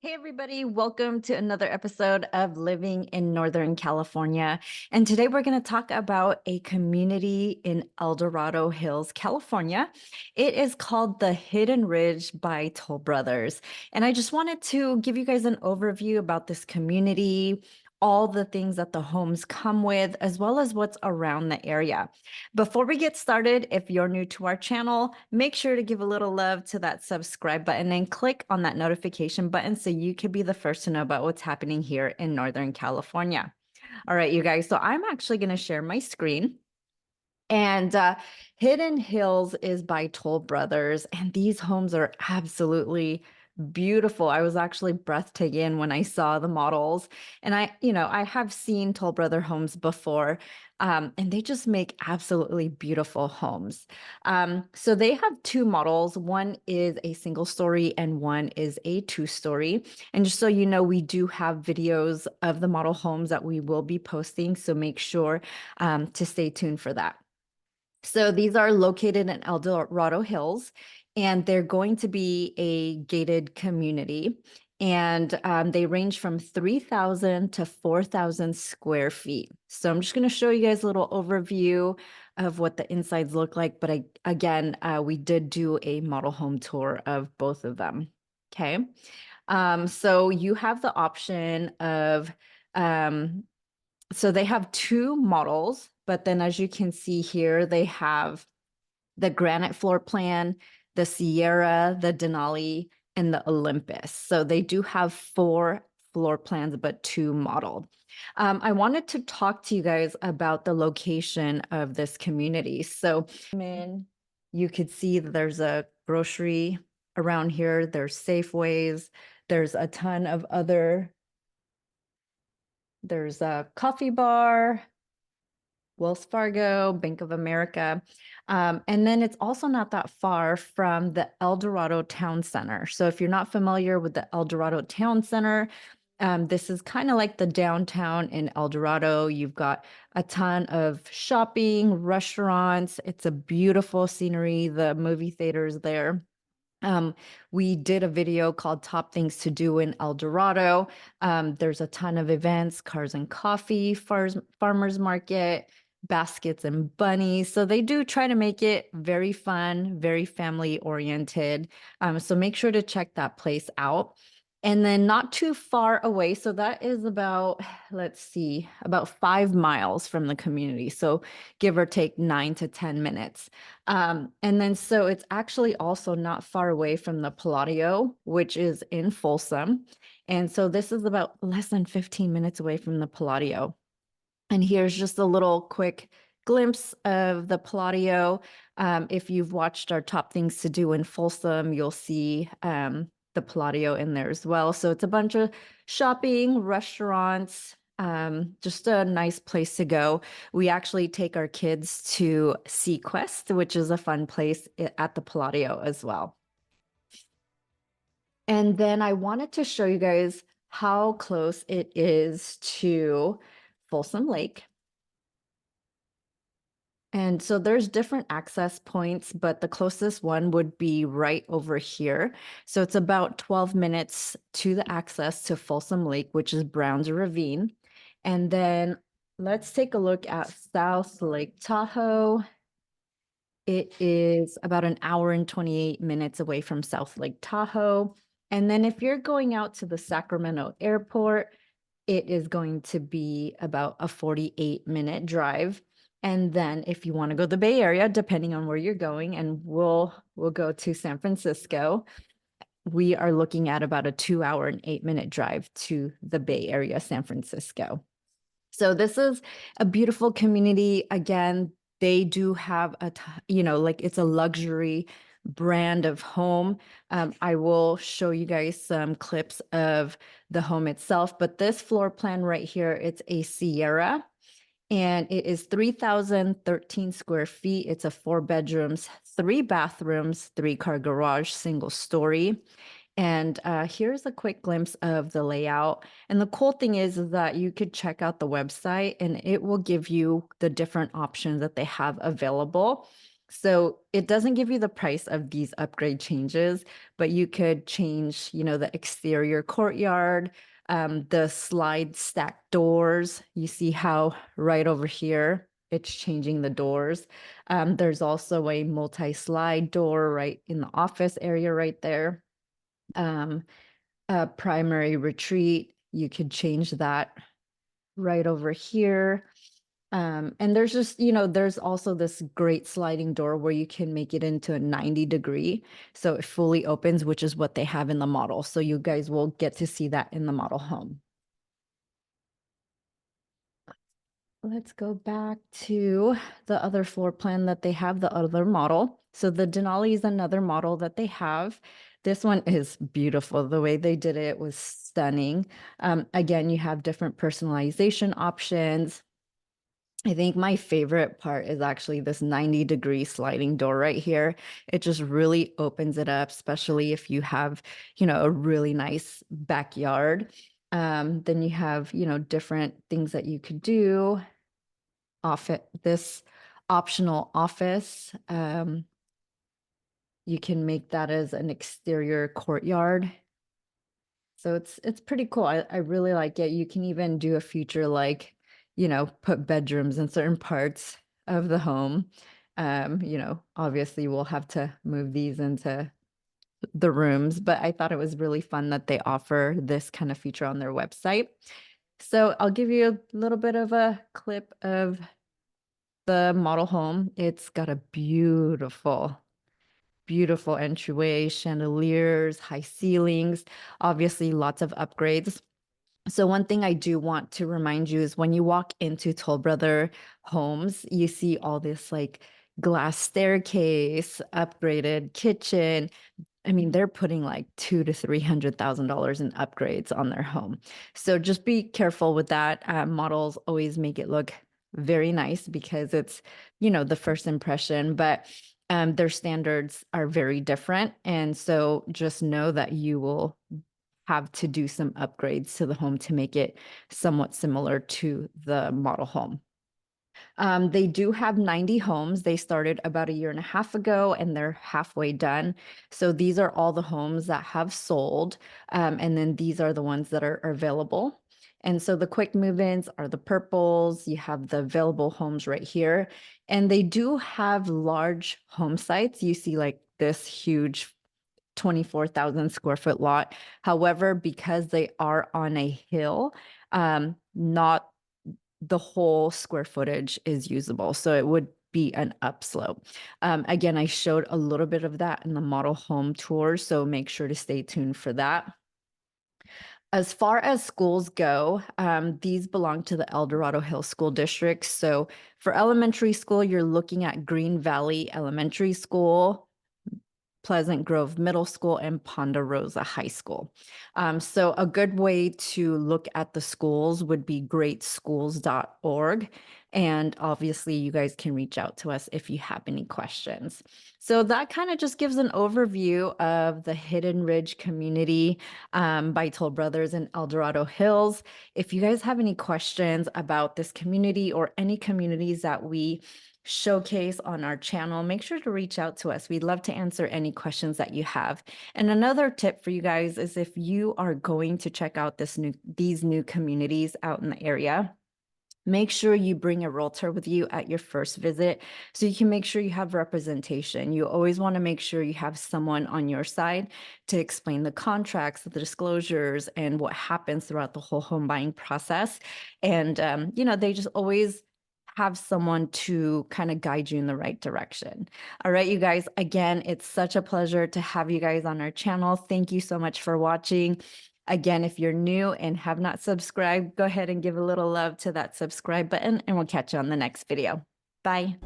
Hey, everybody, welcome to another episode of Living in Northern California. And today we're going to talk about a community in Dorado Hills, California. It is called the Hidden Ridge by Toll Brothers. And I just wanted to give you guys an overview about this community, all the things that the homes come with, as well as what's around the area. Before we get started, if you're new to our channel, make sure to give a little love to that subscribe button and click on that notification button so you can be the first to know about what's happening here in Northern California. All right, you guys, so I'm actually going to share my screen. And Hidden Hills is by Toll Brothers, and these homes are absolutely beautiful. I was actually breathtaking when I saw the models, and I have seen Toll Brother homes before, and they just make absolutely beautiful homes. So they have two models. One is a single story, and one is a two-story. And just so you know, we do have videos of the model homes that we will be posting, so make sure to stay tuned for that. So these are located in Dorado Hills, and they're going to be a gated community. And they range from 3,000 to 4,000 square feet. So I'm just going to show you guys a little overview of what the insides look like. But again, we did do a model home tour of both of them. Okay. So you have the option of so they have two models, but then as you can see here, they have the granite floor plan, the Sierra, the Denali, and the Olympus. So they do have four floor plans, but two modeled. I wanted to talk to you guys about the location of this community. So you could see that there's a grocery around here. There's Safeways. There's a ton of there's a coffee bar, Wells Fargo, Bank of America. And then it's also not that far from the El Dorado Town Center. So if you're not familiar with the El Dorado Town Center, this is kind of like the downtown in El Dorado. You've got a ton of shopping, restaurants. It's a beautiful scenery. The movie theater's there. We did a video called Top Things to Do in El Dorado. There's a ton of events, Cars and Coffee, Farmers Market, Baskets and Bunnies. So they do try to make it very fun, very family oriented. So make sure to check that place out. And then not too far away. So that is about, let's see, about 5 miles from the community. So give or take 9 to 10 minutes. And then so it's actually also not far away from the Palladio, which is in Folsom. And so this is about less than 15 minutes away from the Palladio. And here's just a little quick glimpse of the Palladio. If you've watched our Top Things to Do in Folsom, you'll see the Palladio in there as well. So it's a bunch of shopping, restaurants, just a nice place to go. We actually take our kids to Sequest, which is a fun place at the Palladio as well. And then I wanted to show you guys how close it is to Folsom Lake. And so there's different access points, but the closest one would be right over here. So it's about 12 minutes to the access to Folsom Lake, which is Browns Ravine. And then let's take a look at South Lake Tahoe. It is about an hour and 28 minutes away from South Lake Tahoe. And then if you're going out to the Sacramento airport, it is going to be about a 48-minute drive. And then if you want to go to the Bay Area, depending on where you're going, and we'll go to San Francisco, we are looking at about a 2-hour and 8-minute drive to the Bay Area, San Francisco. So this is a beautiful community. Again, they do have like it's a luxury brand of home. I will show you guys some clips of the home itself, but this floor plan right here, it's a Sierra. And it is 3,013 square feet. It's a 4 bedrooms, 3 bathrooms, 3-car garage, single story. And here's a quick glimpse of the layout. And the cool thing is that you could check out the website and it will give you the different options that they have available. So it doesn't give you the price of these upgrade changes, but you could change, the exterior courtyard, the slide stack doors. You see how right over here it's changing the doors. There's also a multi-slide door right in the office area right there. Um, a primary retreat, you could change that right over here. And there's just, there's also this great sliding door where you can make it into a 90-degree. So it fully opens, which is what they have in the model. So you guys will get to see that in the model home. Let's go back to the other floor plan that they have, the other model. So the Denali is another model that they have. This one is beautiful. The way they did it was stunning. Again, you have different personalization options. I think my favorite part is actually this 90-degree sliding door right here. It just really opens it up, especially if you have, a really nice backyard. Then you have, different things that you could do. This optional office, you can make that as an exterior courtyard. So it's pretty cool. I really like it. You can even do a feature like, put bedrooms in certain parts of the home. Obviously we'll have to move these into the rooms, but I thought it was really fun that they offer this kind of feature on their website. So I'll give you a little bit of a clip of the model home. It's got a beautiful entryway, chandeliers, high ceilings, obviously lots of upgrades. So one thing I do want to remind you is when you walk into Toll Brother homes, you see all this like glass staircase, upgraded kitchen. I mean, they're putting like $200,000 to $300,000 in upgrades on their home. So just be careful with that. Models always make it look very nice because it's, the first impression, but their standards are very different. And so just know that you will have to do some upgrades to the home to make it somewhat similar to the model home. They do have 90 homes. They started about a year and a half ago and they're halfway done. So these are all the homes that have sold. And then these are the ones that are available. And so the quick move-ins are the purples. You have the available homes right here. And they do have large home sites. You see like this huge 24,000 square foot lot. However, because they are on a hill, not the whole square footage is usable. So it would be an upslope. Again, I showed a little bit of that in the model home tour, so make sure to stay tuned for that. As far as schools go, these belong to the El Dorado Hills School District. So for elementary school, you're looking at Green Valley Elementary School, Pleasant Grove Middle School, and Ponderosa High School. So a good way to look at the schools would be greatschools.org. And obviously you guys can reach out to us if you have any questions. So that kind of just gives an overview of the Hidden Ridge community by Toll Brothers in El Dorado Hills. If you guys have any questions about this community or any communities that we showcase on our channel, make sure to reach out to us. We'd love to answer any questions that you have. And another tip for you guys is if you are going to check out these new communities out in the area, make sure you bring a realtor with you at your first visit so you can make sure you have representation. You always want to make sure you have someone on your side to explain the contracts, the disclosures, and what happens throughout the whole home buying process. And, they just always have someone to kind of guide you in the right direction. All right, you guys, again, it's such a pleasure to have you guys on our channel. Thank you so much for watching. Again, if you're new and have not subscribed, go ahead and give a little love to that subscribe button and we'll catch you on the next video. Bye.